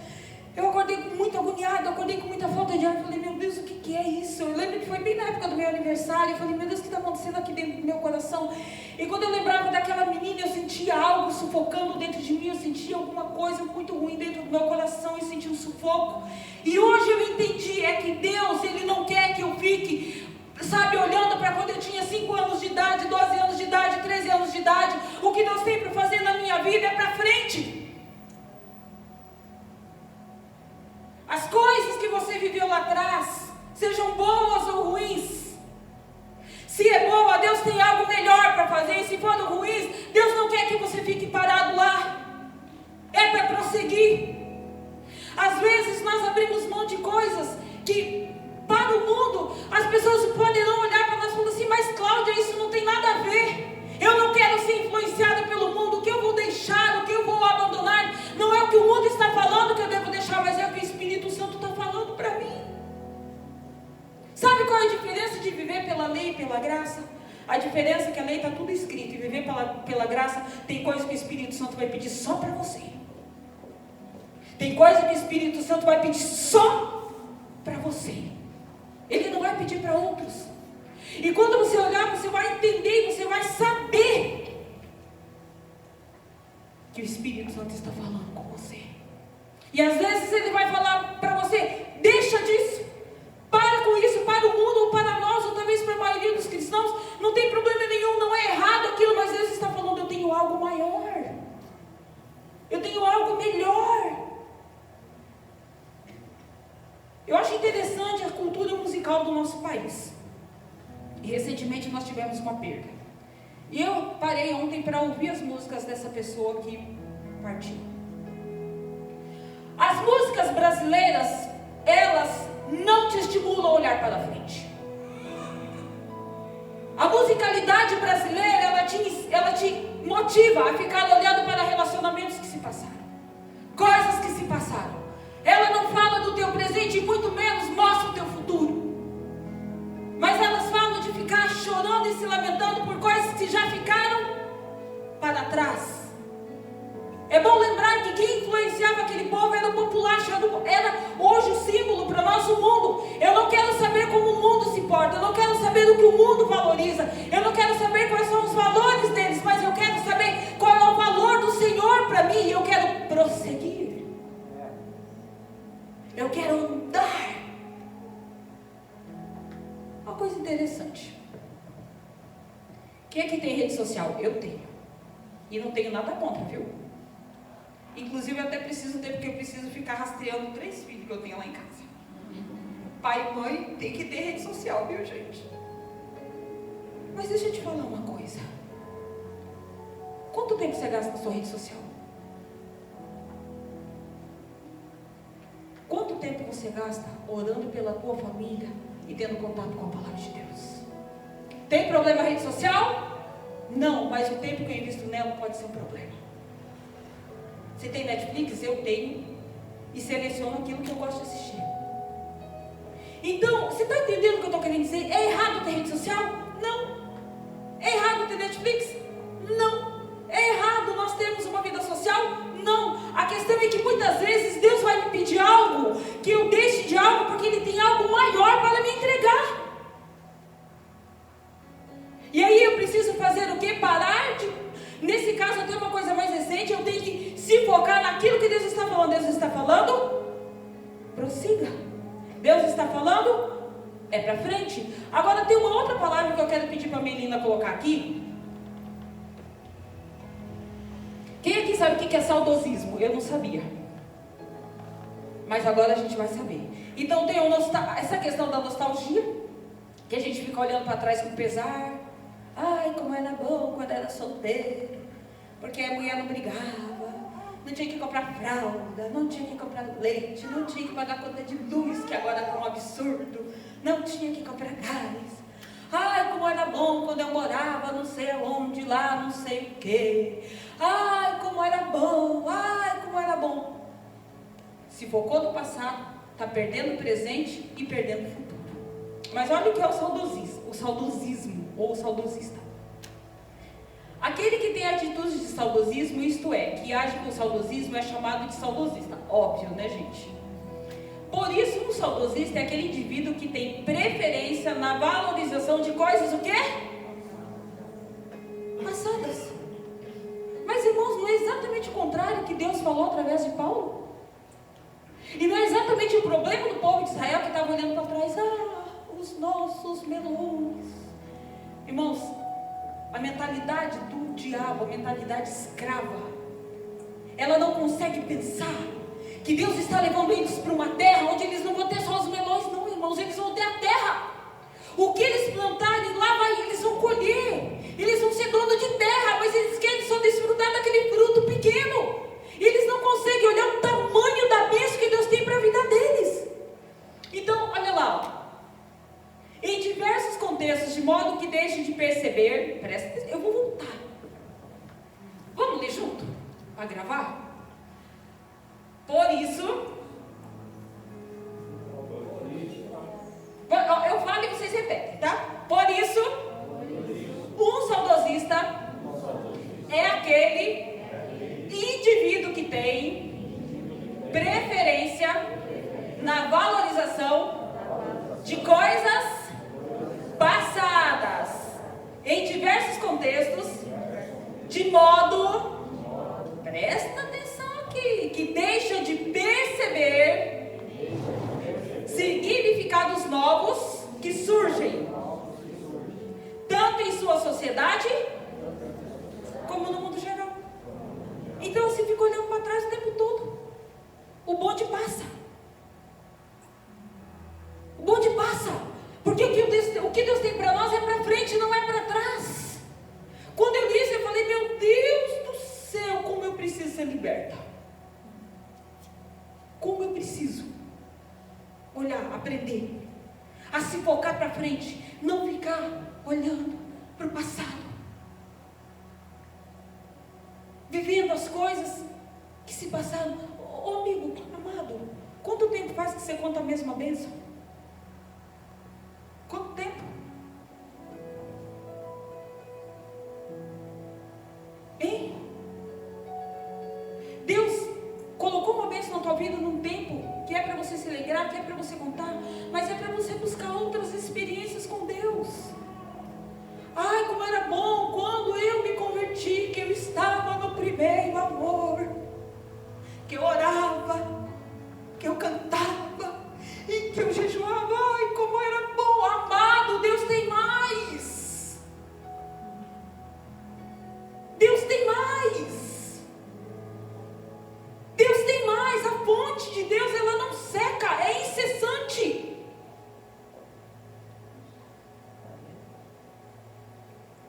Eu acordei muito agoniada, eu acordei com muita falta de ar. Eu falei, meu Deus, o que é isso? Eu lembro que foi bem na época do meu aniversário. Eu falei, meu Deus, o que está acontecendo aqui dentro do meu coração? E quando eu lembrava daquela menina, eu sentia algo sufocando dentro de mim. Eu sentia alguma coisa muito ruim dentro do meu coração e sentia um sufoco. E hoje eu entendi, é que Deus, Ele não quer que eu fique, sabe, olhando para quando eu tinha 5 anos de idade, 12 anos de idade, 13 anos de idade. O que Deus tem para fazer na minha vida é para frente. As coisas que você viveu lá atrás, sejam boas ou ruins, se é boa, Deus tem algo melhor para fazer. E se for ruins, Deus não quer que você fique parado lá. É para prosseguir. Às vezes nós abrimos mão de coisas que para o mundo as pessoas poderão olhar para nós e falar assim, mas Cláudia, isso não tem nada a ver. Eu não quero ser influenciada pelo mundo. O que eu vou deixar, o que eu vou abandonar, não é o que o mundo está falando que eu devo deixar, mas é o que o Espírito Santo está falando para mim. Sabe qual é a diferença de viver pela lei e pela graça? A diferença é que a lei está tudo escrito, e viver pela graça, tem coisa que o Espírito Santo vai pedir só para você. Tem coisa que o Espírito Santo vai pedir só para você. Ele não vai pedir para outros. E quando você olhar, você vai entender, você vai saber que o Espírito Santo está falando com você. E às vezes ele vai falar para você, deixa disso, para com isso, para o mundo, ou para nós, ou talvez para a maioria dos cristãos, não tem problema nenhum, não é errado aquilo, mas Deus está falando, eu tenho algo maior, eu tenho algo melhor. Eu acho interessante a cultura musical do nosso país. E recentemente nós tivemos uma perda. E eu parei ontem para ouvir as músicas dessa pessoa que partiu. As músicas brasileiras, elas não te estimulam a olhar para frente. A musicalidade brasileira, ela te motiva a ficar olhando para relacionamentos que se passaram, coisas que se passaram. Ela não fala do teu presente e muito menos mostra o teu futuro. Mas elas falam de ficar chorando e se lamentando por coisas que já ficaram para trás. É bom lembrar que quem influenciava aquele povo era o popular, era hoje o símbolo para nós o mundo. Eu não quero saber como o mundo se porta, eu não quero saber o que o mundo valoriza, eu não quero saber quais são os valores deles, mas eu quero saber qual é o valor do Senhor para mim, e eu quero prosseguir. Eu quero andar. Uma coisa interessante. Quem aqui tem rede social? Eu tenho. E não tenho nada contra, viu? Inclusive eu até preciso ter, porque eu preciso ficar rastreando 3 filhos que eu tenho lá em casa. Pai e mãe tem que ter rede social, viu, gente? Mas deixa eu te falar uma coisa. Quanto tempo você gasta na sua rede social? Quanto tempo você gasta orando pela tua família e tendo contato com a palavra de Deus? Tem problema na rede social? Não, mas o tempo que eu invisto nela pode ser um problema. Você tem Netflix? Eu tenho. E seleciono aquilo que eu gosto de assistir. Então, você está entendendo o que eu estou querendo dizer? É errado ter rede social? Não. É errado ter Netflix? Não. É errado nós termos uma vida social? Não. A questão é que muitas vezes Deus vai me pedir algo, que eu deixe de algo, porque Ele tem algo maior para me entregar. E aí eu preciso fazer o quê? Parar de... Nesse caso eu tenho uma coisa mais recente, eu tenho que se focar naquilo que Deus está falando. Deus está falando? Prossiga. Deus está falando? é para frente. Agora tem uma outra palavra que eu quero pedir para a Melina colocar aqui. Quem aqui sabe o que é saudosismo? Eu não sabia. Mas agora a gente vai saber. Então tem essa questão da nostalgia, que a gente fica olhando para trás com pesar. Ai, como era bom quando era solteiro, porque a mulher não brigava, não tinha que comprar fralda, não tinha que comprar leite, não tinha que pagar conta de luz, que agora é um absurdo, não tinha que comprar gás. Ai, como era bom quando eu morava não sei aonde, lá não sei o que. Ai, como era bom, ai, como era bom. Se focou no passado, está perdendo o presente e perdendo o futuro. Mas olha o que é o saudosismo, ou o saudosista. Aquele que tem atitudes de saudosismo, isto é, que age com saudosismo, é chamado de saudosista. Óbvio, né, gente? Por isso, um saudosista é aquele indivíduo que tem preferência na valorização de coisas, o quê? Passadas. Mas, irmãos, não é exatamente o contrário que Deus falou através de Paulo? E não é exatamente o problema do povo de Israel que estava olhando para trás? Os nossos melões. Irmãos, a mentalidade do diabo, a mentalidade escrava, ela não consegue pensar que Deus está levando eles para uma terra onde eles não vão ter só os melões, não, irmãos, eles vão ter a terra. O que eles plantarem lá, eles vão colher, eles vão ser donos de terra, mas eles querem só desfrutar daquele fruto pequeno. Eles não conseguem olhar o tamanho da bênção que Deus tem para a vida deles. Então, olha lá, em diversos contextos, de modo que deixem de perceber, presta atenção, eu vou voltar. Vamos ler junto? Para gravar? Por isso, eu falo e vocês repetem, tá? Por isso, um saudosista é aquele indivíduo que tem preferência na valorização de coisas passadas, em diversos contextos, de modo, presta atenção aqui, que deixa de perceber significados novos que surgem, tanto em sua sociedade, como no mundo geral. Então você fica olhando para trás o tempo todo. O bonde passa. O bonde passa. Porque o que Deus tem para nós é para frente, não é para trás. Quando eu li isso, eu falei, meu Deus do céu, como eu preciso ser liberta. Como eu preciso olhar, aprender a se focar para frente, não ficar olhando para o passado, vivendo as coisas que se passaram. Ô amigo, amado, quanto tempo faz que você conta a mesma bênção? Quanto tempo? Hein? Deus colocou uma bênção na tua vida num tempo que é para você se alegrar, que é para você contar, mas é para você buscar outras experiências com Deus. Ai, como era bom quando eu me converti, que eu estava no primeiro amor, que eu orava, que eu cantava e que eu jejuava. Ai, como era bom, amado. Deus tem mais. Deus tem mais. Deus tem mais. A fonte de Deus, ela não seca, é incessante.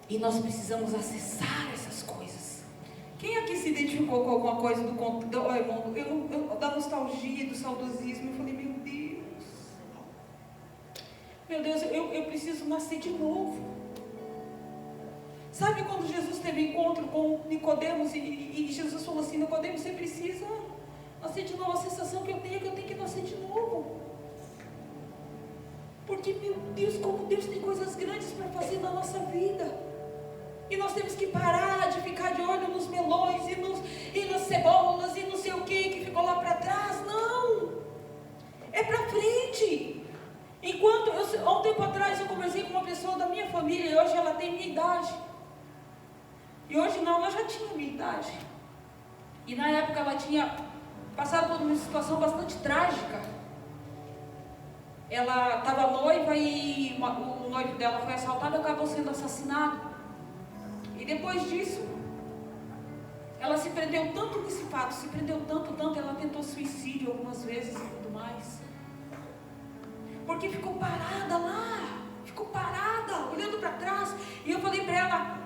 E nós precisamos acessar essas coisas. Quem aqui se identificou com alguma coisa da nostalgia, do saudosismo? Eu falei, meu Deus, eu preciso nascer de novo. Sabe quando Jesus teve encontro com Nicodemos e Jesus falou assim, Nicodemos, você precisa nascer de novo. A sensação que eu tenho é que eu tenho que nascer de novo. Porque, meu Deus, como Deus tem coisas grandes para fazer na nossa vida. E nós temos que parar de ficar de olho nos melões e nas cebolas e não sei o que ficou lá para trás. Não! É para frente. Há um tempo atrás eu conversei com uma pessoa da minha família e hoje ela tem minha idade. E hoje não, ela já tinha minha idade. E na época ela tinha passado por uma situação bastante trágica. ela estava noiva e o noivo dela foi assaltado e acabou sendo assassinado. E depois disso, ela se prendeu tanto nesse fato, se prendeu tanto, ela tentou suicídio algumas vezes e tudo mais. Porque ficou parada lá, olhando para trás. E eu falei para ela,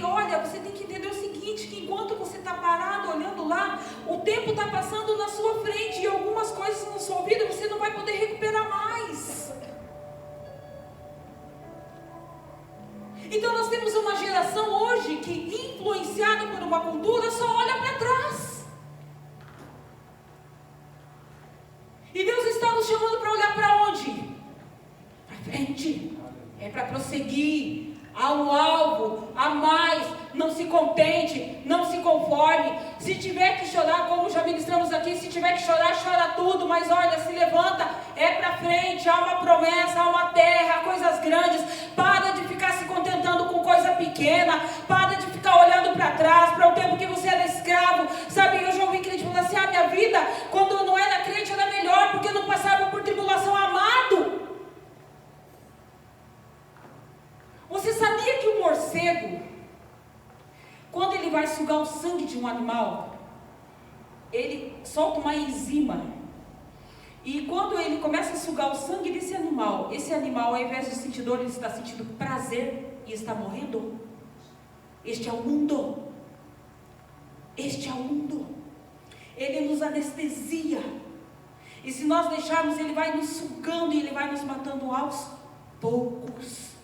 olha, você tem que entender o seguinte, que enquanto você está parado olhando lá, o tempo está passando na sua frente e algumas coisas na sua vida você não vai poder recuperar mais. Então nós temos uma geração hoje que, influenciada por uma cultura, só olha para trás. E Deus está nos chamando para olhar para onde? Para frente. É para prosseguir ao alvo, a mais. Não se contente, não se conforme. Se tiver que chorar, como já ministramos aqui, se tiver que chorar, chora tudo, mas olha, se levanta, é para frente. Há uma promessa, há uma terra, há coisas grandes. Para de ficar se contentando com coisa pequena, para de ficar olhando para trás, para o tempo que você era escravo. Sabe, eu já ouvi crente falando assim, minha vida, quando eu não era crente era melhor, porque eu não passava por tribulação. Amado, você sabia que o morcego, quando ele vai sugar o sangue de um animal, ele solta uma enzima. E quando ele começa a sugar o sangue desse animal, esse animal, ao invés de sentir dor, ele está sentindo prazer e está morrendo. Este é o mundo. Este é o mundo. Ele nos anestesia. E se nós deixarmos, ele vai nos sugando e ele vai nos matando aos poucos.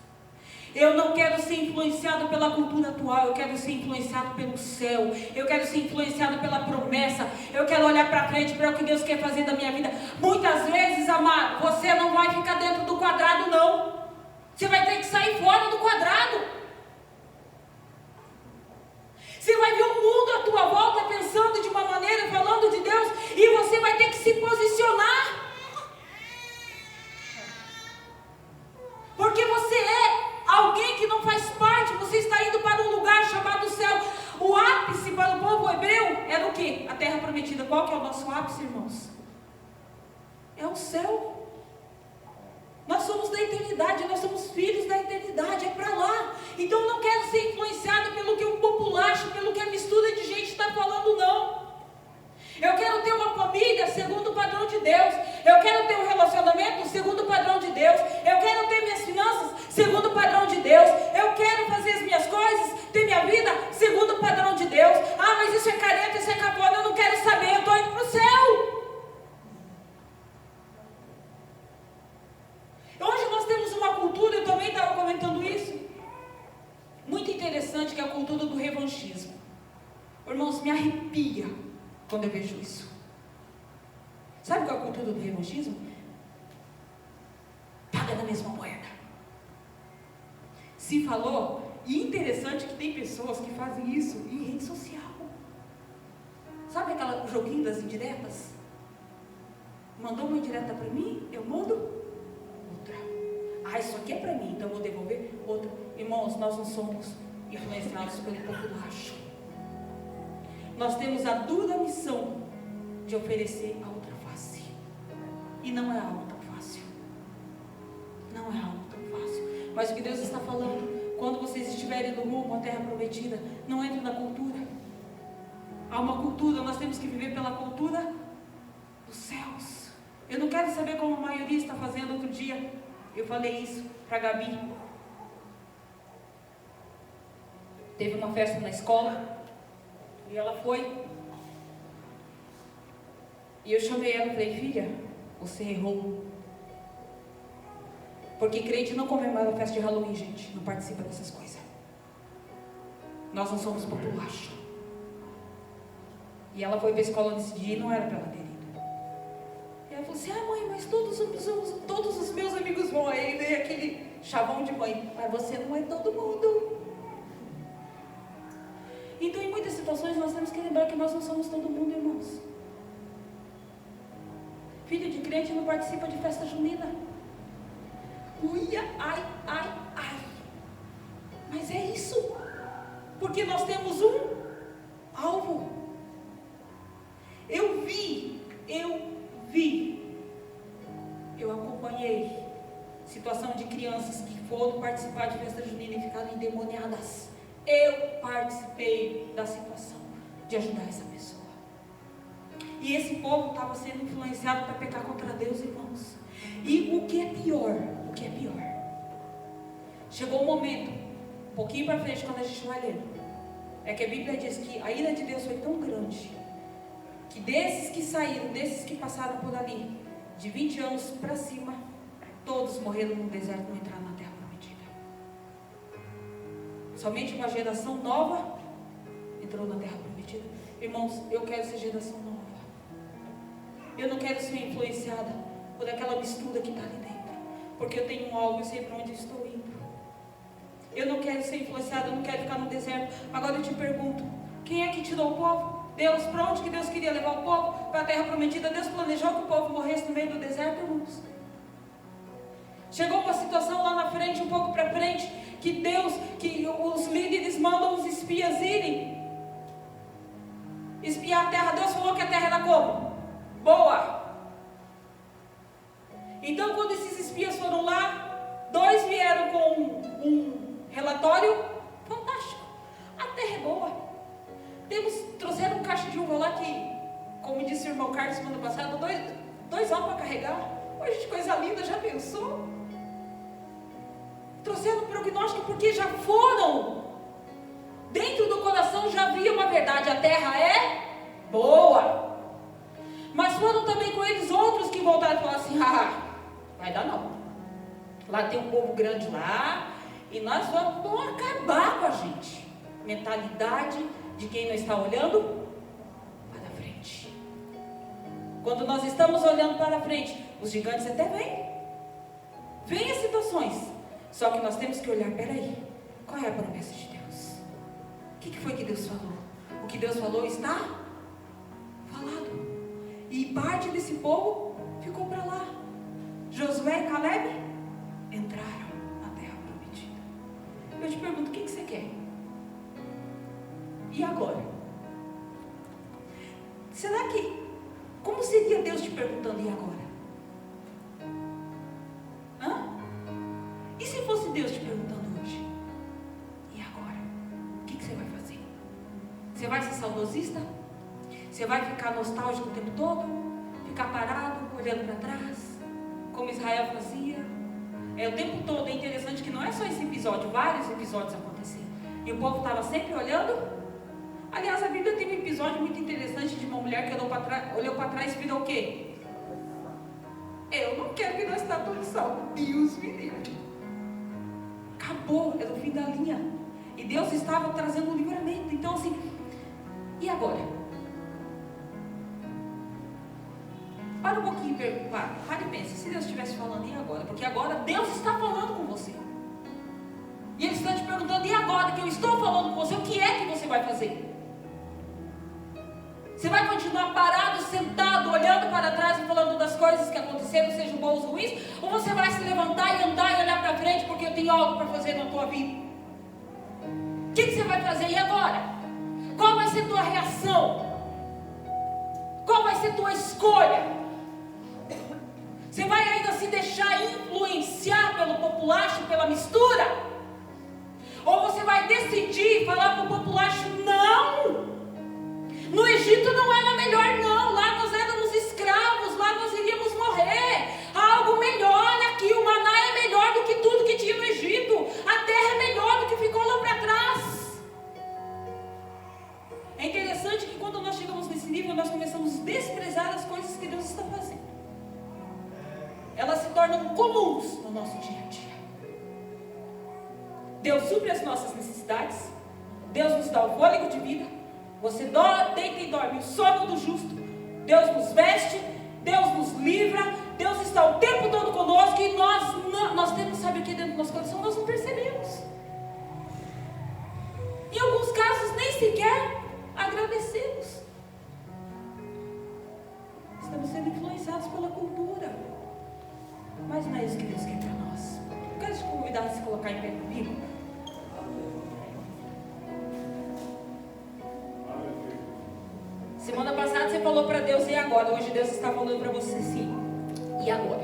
Eu não quero ser influenciado pela cultura atual, eu quero ser influenciado pelo céu, eu quero ser influenciado pela promessa, eu quero olhar para frente para o que Deus quer fazer da minha vida. Muitas vezes, amado, você não vai ficar dentro do quadrado, não. Você vai ter que sair fora do quadrado. Você vai ver o mundo à tua volta pensando de uma maneira, falando de Deus, e você vai ter que se posicionar. Porque você é alguém que não faz parte, você está indo para um lugar chamado céu. O ápice para o povo hebreu era o quê? A terra prometida. Qual que é o nosso ápice, irmãos? É o céu. Nós somos da eternidade, nós somos filhos da eternidade, é para lá. Então eu não quero ser influenciado pelo que o populacho, pelo que a mistura de gente está falando, não. Eu quero ter uma família segundo o padrão de Deus. Eu quero ter um relacionamento segundo o padrão de Deus. Eu quero ter minhas finanças segundo o padrão de Deus. Eu quero fazer as minhas coisas, ter minha vida segundo o padrão de Deus. Ah, mas isso é careta, isso é cafona, eu não quero saber, eu estou indo para o céu. Hoje nós temos uma cultura, eu também estava comentando isso, muito interessante, que é a cultura do revanchismo. Irmãos, me arrepia quando eu vejo isso. Sabe qual é a cultura do revanchismo? Paga na mesma moeda. Se falou, e interessante que tem pessoas que fazem isso em rede social. Sabe aquele joguinho das indiretas? Mandou uma indireta para mim, eu mando outra. Ah, isso aqui é para mim, então eu vou devolver outra. Irmãos, nós não somos influenciados pelo populacho. Nós temos a dura missão de oferecer a outra face. E não é algo tão fácil. Não é algo tão fácil. Mas o que Deus está falando, quando vocês estiverem no rumo à terra prometida, não entre na cultura. Há uma cultura, nós temos que viver pela cultura dos céus. Eu não quero saber como a maioria está fazendo. Outro dia eu falei isso para a Gabi. Teve uma festa na escola. E ela foi. E eu chamei ela e falei, filha, você errou. Porque crente não comemora a festa de Halloween, gente. Não participa dessas coisas. Nós não somos populacho. E ela foi para a escola nesse dia e não era para ela ter ido. E ela falou assim, mãe, mas todos os meus amigos vão. Aí veio aquele chavão de mãe. Mas você não é todo mundo. Então, em muitas situações, nós temos que lembrar que nós não somos todo mundo, irmãos. Filho de crente não participa de festa junina. Uia, ai. Mas é isso. Porque nós temos um alvo. Eu acompanhei acompanhei situação de crianças que foram participar de festa junina e ficaram endemoniadas. Eu participei da situação de ajudar essa pessoa. E esse povo estava sendo influenciado para pecar contra Deus, irmãos. E o que é pior, chegou um momento, um pouquinho para frente, quando a gente vai ler, é que a Bíblia diz que a ira de Deus foi tão grande, que desses que saíram, desses que passaram por ali, de 20 anos para cima, todos morreram no deserto, não entraram na terra prometida. Somente uma geração nova entrou na terra prometida. Irmãos, eu quero ser geração nova. Eu não quero ser influenciada por aquela mistura que está ali dentro, porque eu tenho algo, eu sei para onde estou indo. Eu não quero ser influenciada, eu não quero ficar no deserto. Agora eu te pergunto, quem é que tirou o povo? Deus, para onde que Deus queria levar o povo? Para a terra prometida. Deus planejou que o povo morresse no meio do deserto, irmãos. Chegou uma situação lá na frente, um pouco para frente, que os líderes mandam os espias irem espiar a terra. Deus falou que a terra era como? Boa. Então, quando esses espias foram lá, 2 vieram com um relatório fantástico. A terra é boa. Trouxeram um caixa de uva lá que, como disse o irmão Carlos semana passada, 2 homens para carregar. Hoje, de coisa linda, já pensou? Trouxeram um prognóstico porque já foram. Dentro do coração já havia uma verdade: a terra é boa. Mas foram também com eles outros que voltaram e falaram assim: vai dar não. Lá tem um povo grande lá e nós vamos acabar com a gente. Mentalidade de quem não está olhando para frente. Quando nós estamos olhando para frente, os gigantes até vêm as situações. Só que nós temos que olhar, peraí, qual é a promessa de Deus? O que foi que Deus falou? O que Deus falou está falado. E parte desse povo ficou para lá. Josué e Caleb entraram na terra prometida. Eu te pergunto, o que você quer? E agora? Será que, como seria Deus te perguntando, e agora? E se fosse Deus te perguntando hoje? E agora? O que você vai fazer? Você vai ser saudosista? Você vai ficar nostálgico o tempo todo? Ficar parado, olhando para trás? Como Israel fazia? O tempo todo. É interessante que não é só esse episódio, vários episódios aconteciam. E o povo estava sempre olhando. Aliás, a Bíblia tem um episódio muito interessante de uma mulher que olhou para trás e virou o quê? Eu não quero virar estátua de sal. Deus me livre. Acabou, era o fim da linha. E Deus estava trazendo um livramento. Então assim, e agora? Para um pouquinho, para e pensa, se Deus estivesse falando, e agora? Porque agora Deus está falando com você. E Ele está te perguntando, e agora que eu estou falando com você, o que é que você vai fazer? Você vai continuar parado, sentado, olhando para trás e falando das coisas que aconteceram, sejam boas ou ruins? Ou você vai se levantar e andar e olhar para frente, porque eu tenho algo para fazer na tua vida? O que você vai fazer? E agora? Qual vai ser tua reação? Qual vai ser tua escolha? Você vai ainda se deixar influenciar pelo populacho, pela mistura? Ou você vai decidir falar para o populacho, não! No Egito não era melhor não, lá nós éramos escravos, lá nós iríamos morrer. Há algo melhor aqui, o maná é melhor do que tudo que tinha no Egito. A terra é melhor do que ficou lá para trás. É interessante que quando nós chegamos nesse nível, nós começamos a desprezar as coisas que Deus está fazendo. Elas se tornam comuns no nosso dia a dia. Deus supre as nossas necessidades, Deus nos dá o fôlego de vida. Você deita e dorme o sono do justo. Deus nos veste, Deus nos livra, Deus está o tempo todo conosco. E nós temos, sabe o que dentro do nosso coração? Nós não percebemos. Em alguns casos nem sequer agradecemos. Estamos sendo influenciados pela cultura. Mas não é isso que Deus quer para nós. Eu quero te convidar a se colocar em pé comigo. Semana passada você falou para Deus, e agora? Hoje Deus está falando para você assim, e agora?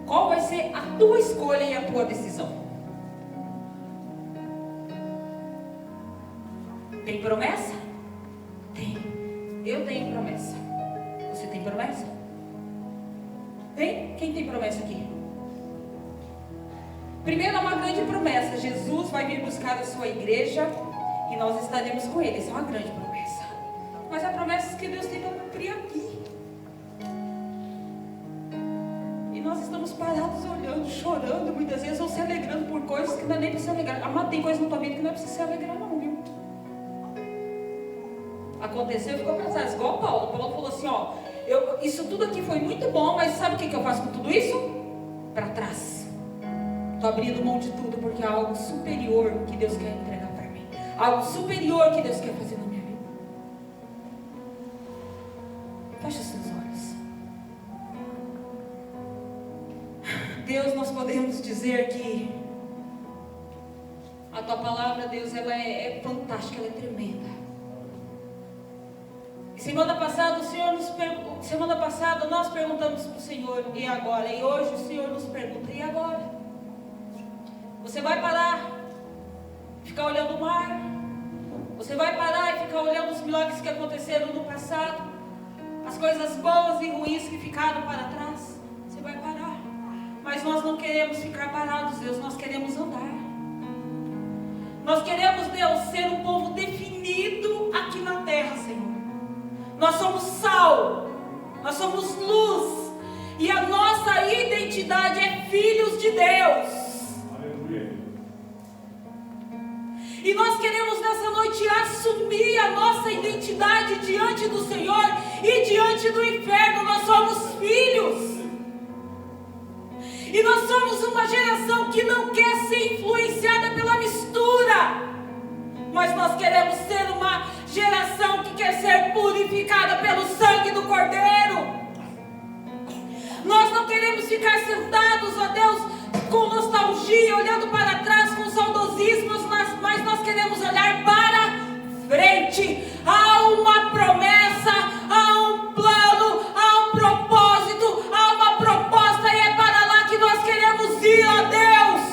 Qual vai ser a tua escolha e a tua decisão? Tem promessa? Tem. Eu tenho promessa. Você tem promessa? Tem? Quem tem promessa aqui? Primeiro, é uma grande promessa. Jesus vai vir buscar a sua igreja e nós estaremos com ele. Essa é uma grande promessa. Mas há promessas que Deus tem para cumprir aqui. E nós estamos parados olhando, chorando muitas vezes, ou se alegrando por coisas que não é nem para se alegrar. Amado, tem coisas na tua vida que não é para se alegrar não, viu? Aconteceu, ficou pensando, igual Paulo. Paulo falou assim, ó, isso tudo aqui foi muito bom, mas sabe o que eu faço com tudo isso? Para trás. Estou abrindo mão de tudo, porque há algo superior que Deus quer entregar para mim. Algo superior que Deus quer fazer na minha vida. Feche os seus olhos. Deus, nós podemos dizer que a tua palavra, Deus, ela é fantástica, ela é tremenda. Semana passada nós perguntamos para o Senhor, e agora? E hoje o Senhor nos pergunta, e agora? Você vai parar e ficar olhando o mar? Você vai parar e ficar olhando os milagres que aconteceram no passado? As coisas boas e ruins que ficaram para trás? Você vai parar. Mas nós não queremos ficar parados, Deus, nós queremos andar. Nós queremos, Deus, ser um povo definido aqui na terra, Senhor. Nós somos sal, nós somos luz, e a nossa identidade é filhos de Deus. Aleluia. E nós queremos nessa noite assumir a nossa identidade diante do Senhor e diante do inferno. Nós somos filhos. E nós somos uma geração que não quer ser influenciada pela mistura, mas nós queremos ser uma geração que quer ser purificada pelo sangue do Cordeiro. Nós não queremos ficar sentados, ó Deus, com nostalgia, olhando para trás, com saudosismos, mas nós queremos olhar para frente. Há uma promessa, há um plano, há um propósito, há uma proposta, e é para lá que nós queremos ir, ó Deus.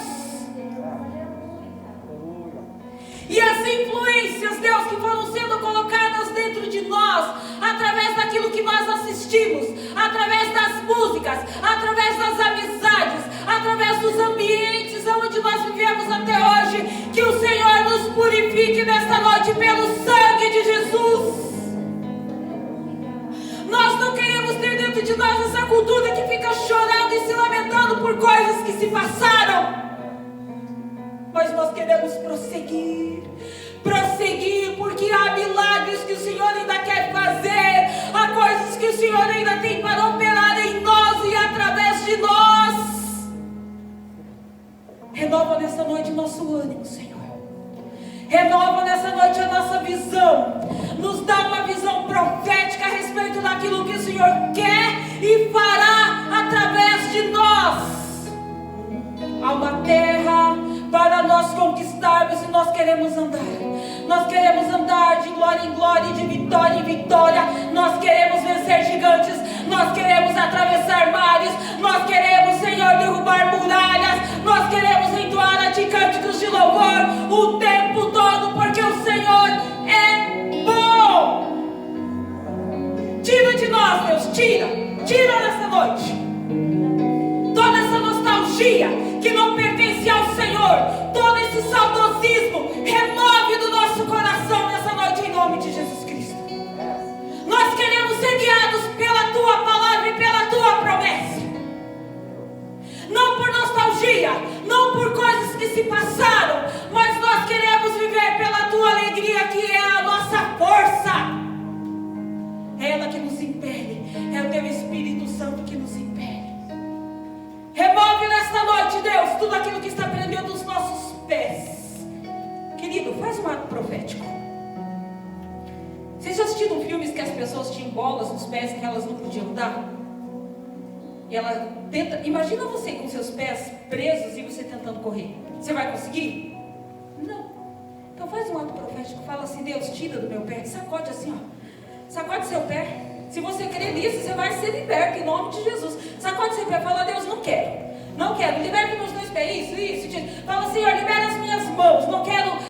E as influências, Deus, que foram sendo colocadas dentro de nós, através daquilo que nós assistimos, através das músicas, através das amizades, através dos ambientes onde nós vivemos até hoje, que o Senhor nos purifique nesta noite pelo sangue de Jesus. Nós não queremos ter dentro de nós essa cultura que fica chorando e se lamentando por coisas que se passaram, mas nós queremos prosseguir, porque há milagres que o Senhor ainda quer fazer, há coisas que o Senhor ainda tem para operar em nós e através de nós. Renova nessa noite nosso ânimo, Senhor. Renova nessa noite a nossa visão. Nos dá uma visão profética a respeito daquilo que o Senhor quer e fará através de nós. Há uma terra para nós conquistarmos, e nós queremos andar. Nós queremos andar de glória em glória e de vitória em vitória. Nós queremos vencer gigantes. Nós queremos atravessar mares. Nós queremos, Senhor, derrubar muralhas. Nós queremos entoar a ti cânticos de louvor o tempo todo, porque o Senhor é bom. Tira de nós, Deus, tira nessa noite toda essa nostalgia que não pertence ao Senhor, todo esse saudosismo, remove do nosso coração nessa noite em nome de Jesus Cristo. Nós queremos ser guiados pela tua palavra e pela tua promessa, não por nostalgia, não por coisas que se passaram, mas nós queremos viver pela tua alegria, que é a nossa força. É ela que nos impele, é o teu Espírito Santo que nos impele. Remove nesta noite, Deus, tudo aquilo que está prendendo os nossos pés. Querido, faz um ato profético. Vocês já assistiram filmes que as pessoas tinham bolas nos pés que elas não podiam andar? E ela tenta. Imagina você com seus pés presos e você tentando correr. Você vai conseguir? Não. Então faz um ato profético. Fala assim: Deus, tira do meu pé. Sacode assim, ó. Sacode seu pé. Se você crer nisso, você vai ser liberto em nome de Jesus. Sabe quando você vai falar, Deus, não quero. Não quero, liberta meus dois pés, isso. Fala, Senhor, libera as minhas mãos. Não quero